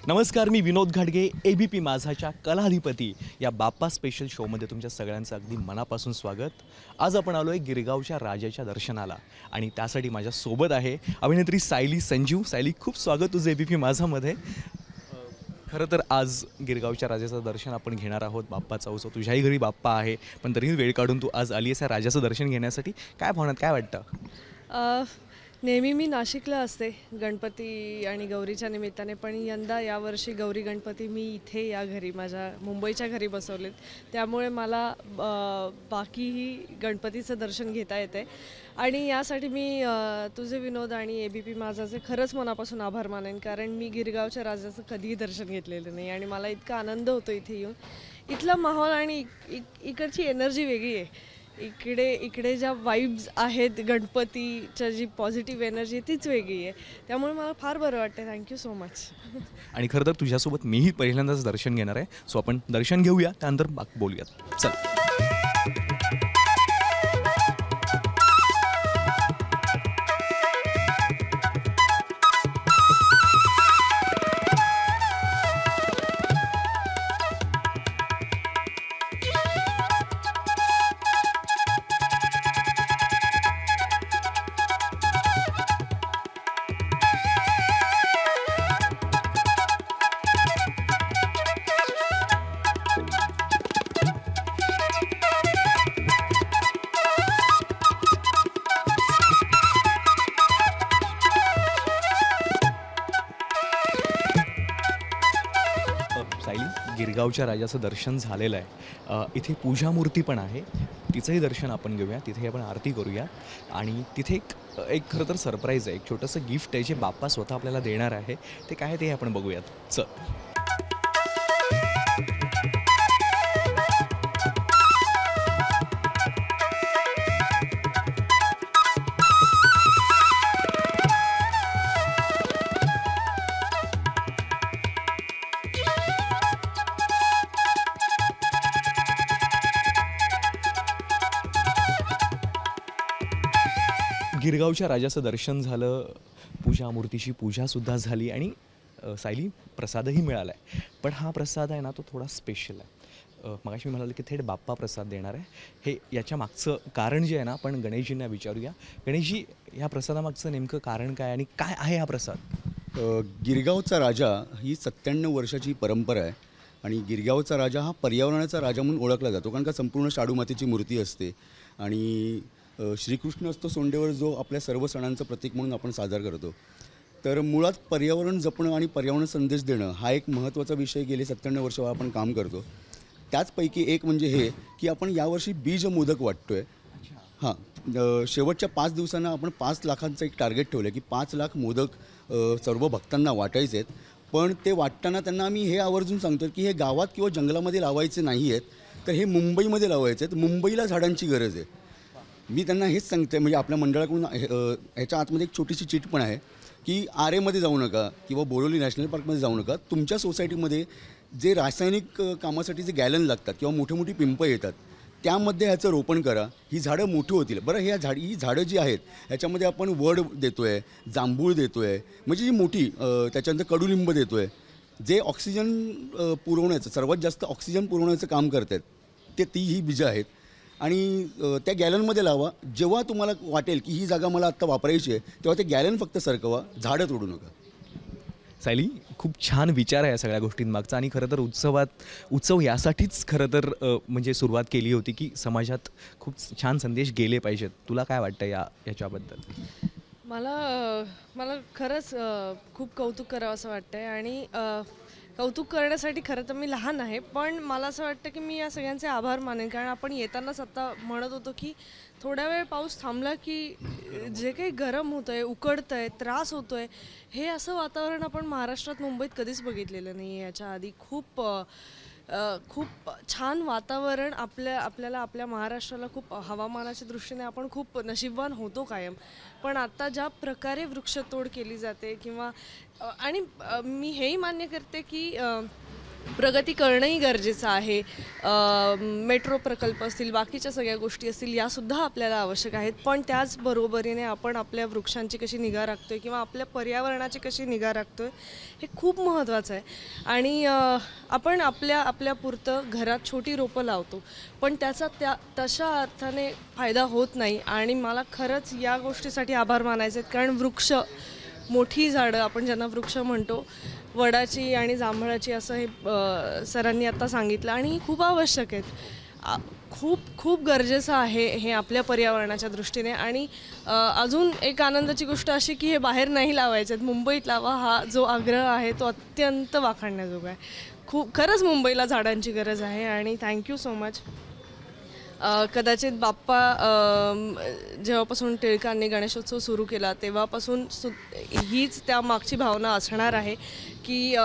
नमस्कार, मी विनोद घाडगे. ABP माझाच्या कलाधिपती या बाप्पा स्पेशल शोमध्ये तुमच्या सगळ्यांचं अगदी मनापासून स्वागत. आज आपण आलो आहे गिरगावच्या राजाच्या दर्शनाला आणि त्यासाठी माझ्यासोबत आहे अभिनेत्री सायली संजीव. सायली, खूप स्वागत तुझं ABP माझामध्ये. खरं तर आज गिरगावच्या राजाचं दर्शन आपण घेणार आहोत. बाप्पाचा उत्सव, तुझ्याही घरी बाप्पा आहे, पण तरीही वेळ काढून तू आज आली आहेस या राजाचं दर्शन घेण्यासाठी. काय भावना, काय वाटतं? नेहमी मी नाशिकला असते गणपती आणि गौरीच्या निमित्ताने, पण यावर्षी गौरी गणपती मी इथे या घरी माझ्या मुंबईच्या घरी बसवलेत, त्यामुळे मला बाकीही गणपतीचं दर्शन घेता येते. आणि यासाठी मी तुझे विनोद आणि ABP माझाचे खरंच मनापासून आभार मानेन, कारण मी गिरगावच्या राजाचं कधीही दर्शन घेतलेलं नाही आणि मला इतका आनंद होतो इथे येऊन. इथला माहोल आणि इकडची एनर्जी वेगळी आहे. इकडे ज्या वाईब्स आहेत, गणपतीच्या जी पॉझिटिव्ह एनर्जी तीच वेगळी आहे, त्यामुळे मला फार बरं वाटतं. Thank you so much. आणि खरं तर तुझ्यासोबत मीही पहिल्यांदाच दर्शन घेणार आहे, सो आपण दर्शन घेऊया, त्यानंतर बोलूयात. चल. सायली, गिरगावच्या राजाचं दर्शन झालेलं आहे. इथे पूजा मूर्ती पण आहे, तिचंही दर्शन आपण घेऊया, तिथे आपण आरती करूया. आणि तिथे एक खरं तर सरप्राईज आहे, एक छोटंसं गिफ्ट आहे जे बाप्पा स्वतः आपल्याला देणार आहे. ते काय ते आपण बघूयात. चल. गिरगावच्या राजाचं दर्शन झालं, पूजा मूर्तीची पूजासुद्धा झाली आणि सायली, प्रसादही मिळाला आहे. पण हा प्रसाद आहे ना, तो थोडा स्पेशल आहे. मगाशी मी म्हणालो की थेट बाप्पा प्रसाद देणार आहे. हे याच्या मागचं कारण जे आहे ना, आपण गणेशजींना विचारूया. गणेशजी, ह्या प्रसादामागचं नेमकं कारण काय आणि काय आहे हा प्रसाद? गिरगावचा राजा ही 97 वर्षाची परंपरा आहे आणि गिरगावचा राजा हा पर्यावरणाचा राजा म्हणून ओळखला जातो, कारण का संपूर्ण शाडू मातेची मूर्ती असते आणि श्रीकृष्ण असतो सोंडेवर, जो आपल्या सर्व सणांचं प्रतीक म्हणून आपण साजरा करतो. तर मुळात पर्यावरण जपणं आणि पर्यावरण संदेश देणं हा एक महत्त्वाचा विषय गेले 97 वर्ष आपण काम करतो. त्याचपैकी एक म्हणजे हे की आपण यावर्षी बीज मोदक वाटतो आहे. हां, शेवटच्या 5 दिवसांना आपण 5 लाखांचं एक टार्गेट ठेवलं आहे की 5 लाख मोदक सर्व भक्तांना वाटायचे आहेत. पण ते वाटताना त्यांना आम्ही हे आवर्जून सांगतो की हे गावात किंवा जंगलामध्ये लावायचे नाही आहेत, तर हे मुंबईमध्ये लावायचे आहेत. मुंबईला झाडांची गरज आहे. मी त्यांना हेच सांगते, म्हणजे आपल्या मंडळाकडून ह्याच्या आतमध्ये एक छोटीशी चिट पण आहे की आरेमध्ये जाऊ नका किंवा बोरिवली नॅशनल पार्कमध्ये जाऊ नका. तुमच्या सोसायटीमध्ये जे रासायनिक कामासाठी जे गॅलन लागतात किंवा मोठी मोठी पिंपं येतात, त्यामध्ये ह्याचं रोपण करा. ही झाडं मोठी होतील. बरं, ही झाडं जी आहेत ह्याच्यामध्ये आपण वड देतो आहे, जांभूळ देतो आहे, म्हणजे जी मोठी, त्याच्यानंतर कडुलिंब देतो आहे, जे ऑक्सिजन पुरवण्याचं, सर्वात जास्त ऑक्सिजन पुरवण्याचं काम करत आहेत. ही बीजं आहेत आणि त्या गॅलनमध्ये लावा. जेव्हा तुम्हाला वाटेल की ही जागा मला आत्ता वापरायची आहे, तेव्हा ते गॅलन फक्त सरकवा, झाडं तोडू नका. सायली, खूप छान विचार आहे या सगळ्या गोष्टींमागचा. आणि खरं तर उत्सव यासाठीच खरं तर म्हणजे सुरुवात केली होती की समाजात खूप छान संदेश गेले पाहिजेत. तुला काय वाटतं याच्याबद्दल? मला खरंच खूप कौतुक करावं असं वाटतं आहे. आणि कौतुक करण्यासाठी खरं तर मी लहान आहे, पण मला असं वाटतं की मी या सगळ्यांचे आभार मानेन, कारण आपण येतानाच आत्ता म्हणत होतो की थोड्या वेळ पाऊस थांबला की जे काही गरम होतं आहे, उकडतं आहे, त्रास होतो आहे, हे असं वातावरण आपण महाराष्ट्रात, मुंबईत कधीच बघितलेलं नाही आहे याच्या आधी. खूप छान वातावरण आपल्याला आपल्या महाराष्ट्राला खूप हवामानाच्या दृष्टीने आपण खूप नशीबवान होतो कायम. पण आता ज्या प्रकारे वृक्षतोड केली जाते किंवा आणि मी हेही मान्य करते की प्रगती करणंही गरजेचं आहे. मेट्रो प्रकल्प असतील, बाकीच्या सगळ्या गोष्टी असतील, यासुद्धा आपल्याला आवश्यक आहेत. पण त्याचबरोबरीने आपण आपल्या वृक्षांची कशी निगा राखतोय किंवा आपल्या पर्यावरणाची कशी निगा राखतोय हे खूप महत्त्वाचं आहे. आणि आपण आपल्या पुरतं घरात छोटी रोपं लावतो, पण त्याचा तशा अर्थाने फायदा होत नाही. आणि मला खरंच या गोष्टीसाठी आभार मानायचे आहेत, कारण वृक्ष, मोठी झाडं आपण ज्यांना वृक्ष म्हणतो, वडाची आणि जांभळाची, असं हे सरांनी आत्ता सांगितलं, आणि खूप आवश्यक आहेत. खूप गरजेचं आहे हे आपल्या पर्यावरणाच्या दृष्टीने. आणि अजून एक आनंदाची गोष्ट अशी की हे बाहेर नाही लावायचे आहेत, मुंबईत लावा, हा जो आग्रह आहे तो अत्यंत वाखाणण्याजोगा आहे. खरंच मुंबईला झाडांची गरज आहे. आणि थँक्यू सो मच. कदाचित बाप्पा जेव्हापासून टिळकांनी गणेशोत्सव सुरू केला तेव्हापासून हीच त्यामागची भावना असणार आहे की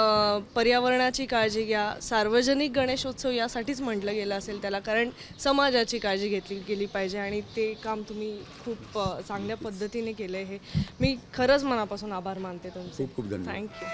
पर्यावरणाची काळजी घ्या. सार्वजनिक गणेशोत्सव यासाठीच म्हटलं गेलं असेल त्याला, कारण समाजाची काळजी घेतली गेली पाहिजे. आणि ते काम तुम्ही खूप चांगल्या पद्धतीने केलं आहे. हे मी खरंच मनापासून आभार मानते तुमचे. खूप खूप धन्यवाद. थँक्यू.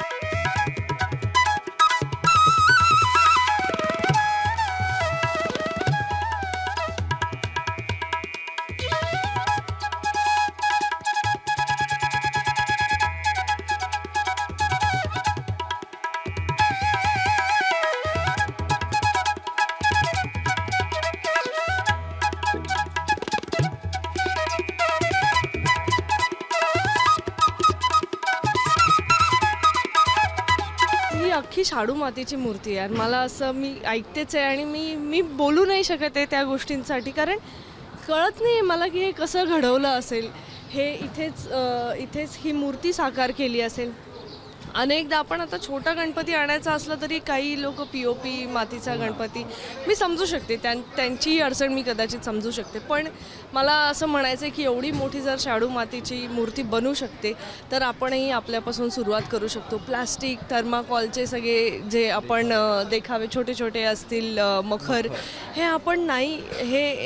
ही अख्खी शाडू मातीची मूर्ती आहे. मला असं, मी ऐकतेच आहे आणि मी बोलू नाही शकत आहे त्या गोष्टींसाठी, कारण कळत नाही मला की हे कसं घडवलं असेल. हे इथेच ही मूर्ती साकार केली असेल. अनेकदा आपण आता छोटा गणपती आणायचा असला तरी काही लोक POP मातीचा गणपती, मी समजू शकते, त्यांचीही अडचण मी कदाचित समजू शकते. पण मला असं म्हणायचं आहे की एवढी मोठी जर शाडू मातीची मूर्ती बनू शकते तर आपणही आपल्यापासून सुरुवात करू शकतो. प्लास्टिक, थर्माकॉलचे सगळे जे आपण देखावे छोटे छोटे असतील, मखर, हे आपण नाही,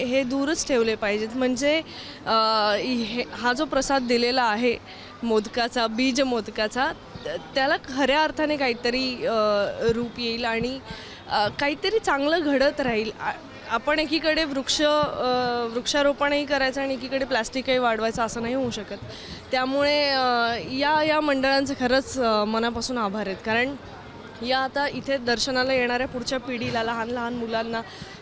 हे दूरच ठेवले पाहिजेत. म्हणजे हा जो प्रसाद दिलेला आहे मोदकाचा, बीज मोदकाचा, त्याला खऱ्या अर्थाने काहीतरी रूप येईल आणि काहीतरी चांगलं घडत राहील. आपण एकीकडे वृक्षारोपणही करायचं आणि एकीकडे प्लास्टिकही वाढवायचं, असं नाही होऊ शकत. त्यामुळे या मंडळांचे खरंच मनापासून आभार आहेत, कारण या आता इथे दर्शनाला येणाऱ्या पुढच्या पिढीला, लहान लहान मुलांना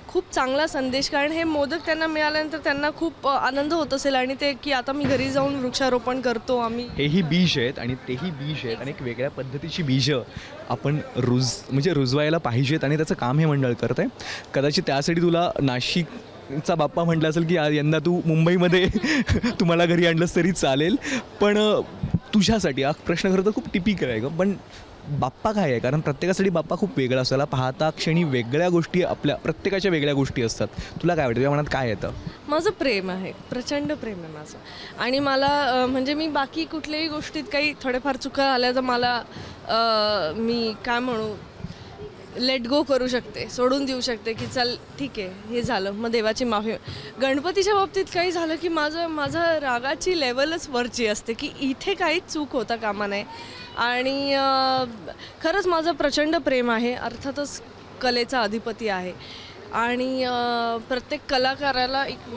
खूप चांगला संदेश, कारण हे मोदक त्यांना मिळाल्यानंतर त्यांना खूप आनंद होत असेल आणि ते की आता मी घरी जाऊन वृक्षारोपण करतो आम्ही. हेही बीज आहेत आणि तेही बीज आहेत आणि एक वेगळ्या पद्धतीची बीजं आपण रुजवायला पाहिजेत आणि त्याचं काम हे मंडळ करत आहे. कदाचित त्यासाठी तुला नाशिकचा बाप्पा म्हटलं असेल की यंदा तू मुंबईमध्ये तुम्हाला घरी आणलंस तरी चालेल. पण तुझ्यासाठी हा प्रश्न खरं तर खूप टिपिकल आहे गं, पण बाप्पा काय आहे? कारण प्रत्येकासाठी बाप्पा खूप वेगळा असतो. त्याला पाहता क्षणी वेगळ्या गोष्टी, आपल्या प्रत्येकाच्या वेगळ्या गोष्टी असतात. तुला काय वाटतं, तुझ्या मनात काय येतं? माझं प्रेम आहे, प्रचंड प्रेम आहे माझं. आणि मला म्हणजे मी बाकी कुठल्याही गोष्टीत काही थोडेफार चुका आल्या तर मला मी काय म्हणू, लेट गो करू शकते, सोडून देऊ शकते की चल ठीक आहे, हे झालं, मग देवाची माफी. गणपतीच्या बाबतीत काही झालं की माझं रागाची लेवलच वरची असते की इथे काहीच चूक होता कामा नये. आणि खरंच माझं प्रचंड प्रेम आहे. अर्थातच कलेचा अधिपती आहे आणि प्रत्येक कलाकाराला एक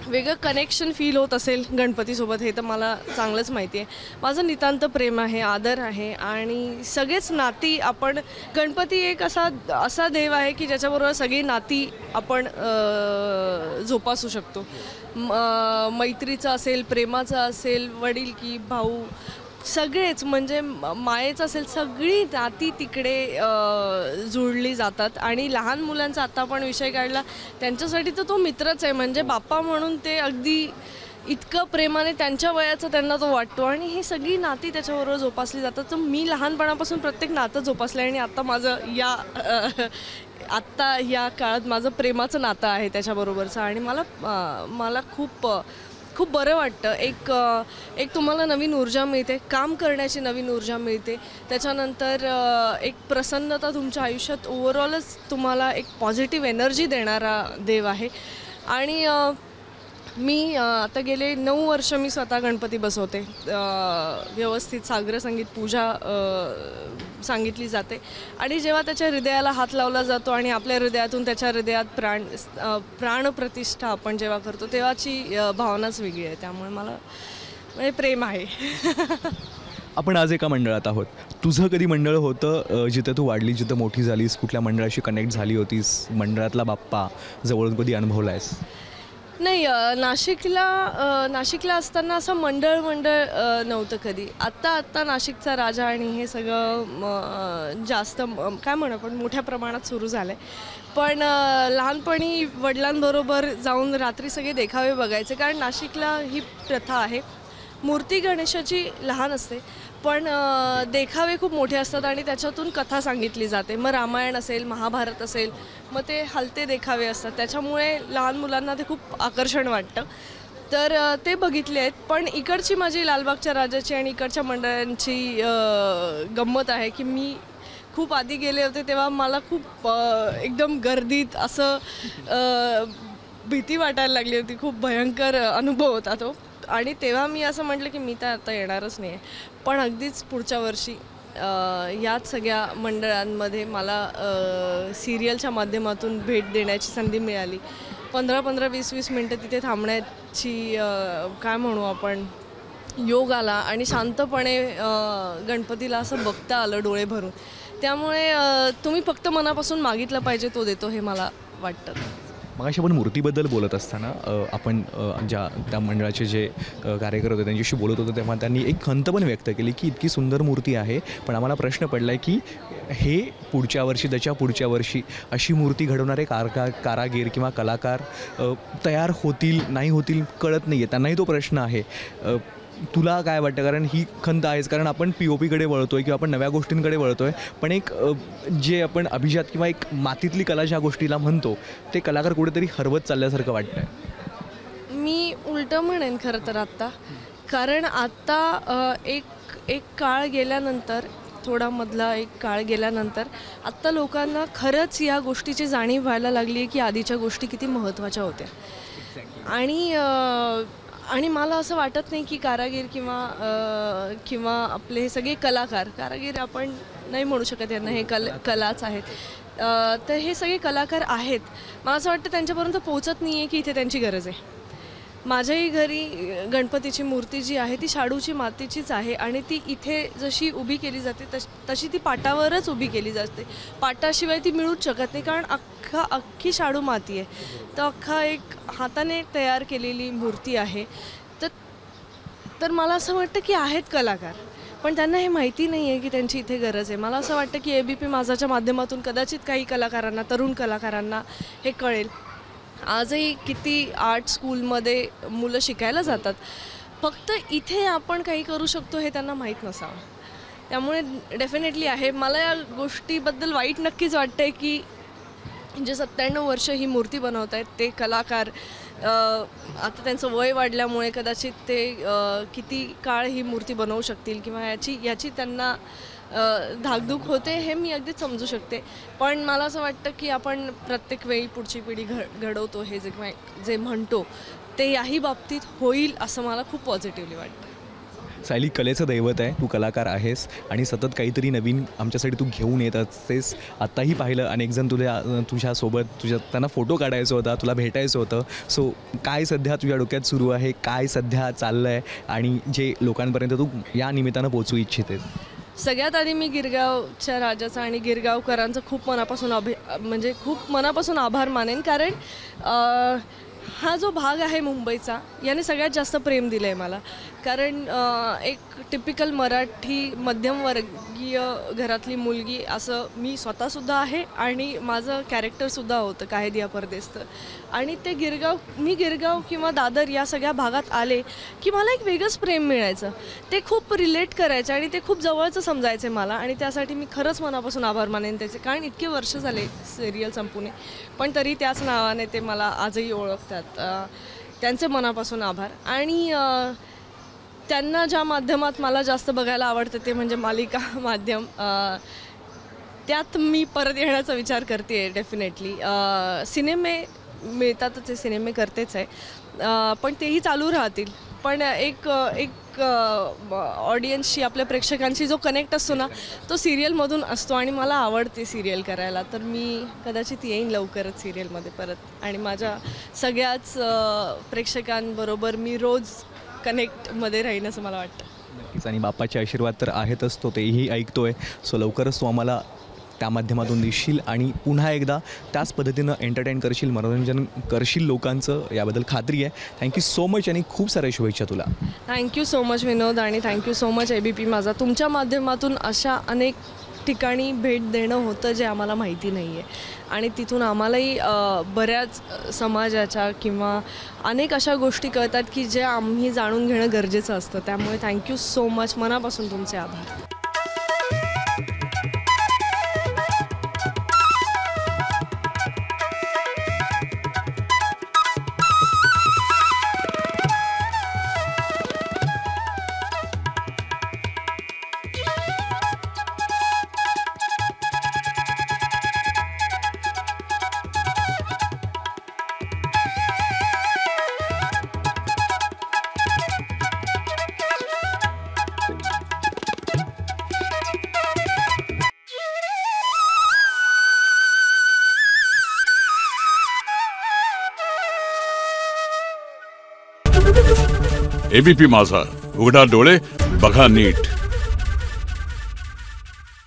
वेगळं कनेक्शन फील होत असेल गणपतीसोबत, हे तर मला चांगलंच माहिती आहे. माझं नितांत प्रेम आहे, आदर आहे आणि सगळेच नाती आपण, गणपती एक असा देव आहे की ज्याच्याबरोबर सगळी नाती आपण जोपासू शकतो. मैत्रीचं असेल, प्रेमाचं असेल, वडील की भाऊ, सगळेच, म्हणजे मायेचं असेल, सगळी नाती तिकडे जुळली जातात. आणि लहान मुलांचा आत्ता आपण विषय काढला, त्यांच्यासाठी तर तो मित्रच आहे. म्हणजे बाप्पा म्हणून ते अगदी इतकं प्रेमाने त्यांच्या वयाचं त्यांना तो वाटतो आणि ही सगळी नाती त्याच्याबरोबर जोपासली जातात. तर मी लहानपणापासून प्रत्येक नातं जोपासलं आहे आणि आत्ता माझं आत्ता या काळात माझं प्रेमाचं नातं आहे त्याच्याबरोबरचं. आणि मला खूप बरं वाटतं. एक तुम्हाला नवीन ऊर्जा मिळते, काम करण्याची नवीन ऊर्जा मिळते. त्याच्यानंतर एक प्रसन्नता तुमच्या आयुष्यात, ओव्हरऑलच तुम्हाला एक पॉझिटिव्ह एनर्जी देणारा देव आहे. आणि मी आता गेले 9 वर्ष मी स्वतः गणपती बसवते. व्यवस्थित साग्र संगीत पूजा सांगितली जाते आणि जेव्हा त्याच्या हृदयाला हात लावला जातो आणि आपल्या हृदयातून त्याच्या हृदयात प्राणप्रतिष्ठा आपण जेव्हा करतो तेव्हाची भावनाच वेगळी आहे. त्यामुळे मला म्हणजे प्रेम आहे. आपण आज एका मंडळात आहोत. तुझं कधी मंडळ होतं जिथं तू वाढली, जिथं मोठी झालीस, कुठल्या मंडळाशी कनेक्ट झाली होतीस, मंडळातला बाप्पा जवळून कधी अनुभवला आहेस? नाही, नाशिकला असताना असं मंडळ नव्हतं कधी. आत्ता नाशिकचा राजा आणि हे सगळं जास्त काय म्हणू आपण मोठ्या प्रमाणात सुरू झालं आहे. पण लहानपणी वडिलांबरोबर जाऊन रात्री सगळे देखावे बघायचे, कारण नाशिकला ही प्रथा आहे. मूर्ती गणेशाची लहान असते पण देखावे खूप मोठे असतात आणि त्याच्यातून कथा सांगितली जाते. मग रामायण असेल, महाभारत असेल, मग ते हलते देखावे असतात. त्याच्यामुळे लहान मुलांना ते खूप आकर्षण वाटतं. तर ते बघितले आहेत. पण इकडची माझी लालबागच्या राजाची आणि इकडच्या मंडळांची गंमत आहे की मी खूप आधी गेले होते तेव्हा मला खूप एकदम गर्दीत असं भीती वाटायला लागली होती. खूप भयंकर अनुभव होता तो. आणि तेव्हा मी असं म्हटलं की मी तर आता येणारच नाही आहे. पण अगदीच पुढच्या वर्षी याच सगळ्या मंडळांमध्ये मला सिरियलच्या माध्यमातून भेट देण्याची संधी मिळाली. 15-15, 20-20 मिनटं तिथे थांबण्याची काय म्हणू आपण योग आला आणि शांतपणे गणपतीला असं बघता आलं डोळे भरून. त्यामुळे तुम्ही फक्त मनापासून मागितलं पाहिजे, तो देतो हे मला वाटतं. मग अशी आपण मूर्तीबद्दल बोलत असताना आपण त्या मंडळाचे जे कार्यकर्ते होते त्यांच्याशी बोलत होतो तेव्हा त्यांनी एक खंत पण व्यक्त केली की इतकी सुंदर मूर्ती आहे, पण आम्हाला प्रश्न पडला आहे की हे पुढच्या वर्षी, त्याच्या पुढच्या वर्षी अशी मूर्ती घडवणारे कारागीर किंवा कलाकार तयार होतील नाही होतील कळत नाही आहे. त्यांनाही तो प्रश्न आहे. तुला काय वाटतं? कारण ही खंत आहेच, कारण आपण POPकडे वळतो आहे किंवा आपण नव्या गोष्टींकडे वळतो आहे, पण एक जे आपण अभिजात किंवा एक मातीतली कला ज्या गोष्टीला म्हणतो ते कलाकार कुठेतरी हरवत चालल्यासारखं वाटतं आहे. मी उलटं म्हणेन खरं तर आत्ता, कारण आत्ता एक काळ गेल्यानंतर, थोडा मधला एक काळ गेल्यानंतर आत्ता लोकांना खरंच या गोष्टीची जाणीव व्हायला लागली आहे की आधीच्या गोष्टी किती महत्त्वाच्या होत्या. आणि मला असं वाटत नाही की कारागीर किंवा आपले हे सगळे कारागीर आपण नाही म्हणू शकत यांना, हे कलाच आहेत. तर हे सगळे कलाकार आहेत. मला असं वाटतं त्यांच्यापर्यंत पोहोचत नाही आहे की इथे त्यांची गरज आहे. माझ्याही घरी गणपतीची मूर्ती जी आहे ती शाडूची मातीचीच आहे आणि ती इथे जशी उभी केली जाते तशी ती पाटावरच उभी केली जाते. पाटाशिवाय ती मिळूच शकत नाही, कारण अख्खी शाडू माती आहे. तर अख्खा एक हाताने तयार केलेली मूर्ती आहे. तर मला असं वाटतं की आहेत कलाकार, पण त्यांना हे माहिती नाही आहे की त्यांची इथे गरज आहे. मला असं वाटतं की ABP माझाच्या माध्यमातून कदाचित काही कलाकारांना, तरुण कलाकारांना हे कळेल. आजही किती आर्ट स्कूलमध्ये मुलं शिकायला जातात, फक्त इथे आपण काही करू शकतो हे त्यांना माहीत नसावं. त्यामुळे डेफिनेटली आहे. मला या गोष्टीबद्दल वाईट नक्कीच वाटतं आहे की जे 97 वर्ष ही मूर्ती बनवत आहेत ते कलाकार आता त्यांचं वय वाढल्यामुळे कदाचित ते किती काळ ही मूर्ती बनवू शकतील किंवा याची त्यांना धाकधूक होते, हे मी अगदीच समजू शकते. पण मला असं वाटतं की आपण प्रत्येक वेळी पुढची पिढी घडवतो हे जे म्हणतो ते याही बाबतीत होईल असं मला खूप पॉझिटिव्हली वाटतं. सायली, कलेचं दैवत आहे, तू कलाकार आहेस आणि सतत काहीतरी नवीन आमच्यासाठी तू घेऊन येत असतेस. आत्ताही पाहिलं अनेकजण तुझ्यासोबत त्यांना फोटो काढायचा होता, तुला भेटायचं होतं. सो काय सध्या तुझ्या डोक्यात सुरू आहे, काय सध्या चाललं आहे आणि जे लोकांपर्यंत तू या निमित्तानं पोचवू इच्छितेस? सगळ्यात आधी मी गिरगावच्या राजाचा आणि गिरगावकरांचं खूप मनापासून आभार मानेन, कारण हा जो भाग आहे मुंबईचा याने सगळ्यात जास्त प्रेम दिलं आहे मला. कारण एक टिपिकल मराठी मध्यमवर्गीय घरातली मुलगी असं मी स्वतःसुद्धा आहे आणि माझं कॅरेक्टरसुद्धा होतं काहेदिया परदेसचं. आणि ते गिरगाव किंवा दादर या सगळ्या भागात आले की मला एक वेगळंच प्रेम मिळायचं. ते खूप रिलेट करायचं आणि ते खूप जवळचं समजायचं मला. आणि त्यासाठी मी खरंच मनापासून आभार मानेन त्याचे, कारण इतके वर्ष झाले सिरियल संपून, पण तरी त्याच नावाने ते मला आजही ओळखतात. त्यांचे मनापासून आभार. आणि त्यांना ज्या माध्यमात मला जास्त बघायला आवडतं ते म्हणजे मालिका माध्यम. त्यात मी परत येण्याचा विचार करते डेफिनेटली. सिनेमे मिळतातच, हे सिनेमे करतेच आहे, पण तेही चालू राहतील. पण एक ऑडियन्सशी, आपल्या प्रेक्षकांशी जो कनेक्ट असतो ना, तो सिरियलमधून असतो आणि मला आवडते सिरियल करायला. तर मी कदाचित येईन लवकरच सिरियलमध्ये परत आणि माझ्या सगळ्याच प्रेक्षकांबरोबर मी रोज कनेक्टमध्ये राहीन असं मला वाटतं. नक्कीच. आणि बाप्पाचे आशीर्वाद तर आहेतच, तो तेही ऐकतोय. सो लवकरच तू आम्हाला त्या माध्यमातून दिसशील आणि पुन्हा एकदा त्याच पद्धतीनं एंटरटेन करशील, मनोरंजन करशील लोकांचं, याबद्दल खात्री आहे. थँक्यू सो मच आणि खूप साऱ्या शुभेच्छा तुला. थँक्यू सो मच विनोद आणि थँक्यू सो मच ABP माझा. तुमच्या माध्यमातून अशा अनेक ठिकाणी भेट देणं होतं जे आम्हाला माहिती नाही आहे आणि तिथून आम्हालाही बऱ्याच समाजाच्या किंवा अनेक अशा गोष्टी कळतात की जे आम्ही जाणून घेणं गरजेचं असतं. त्यामुळे थँक्यू सो मच, मनापासून तुमचे आभार. ABP माझा, उघडा डोळे बघा नीट.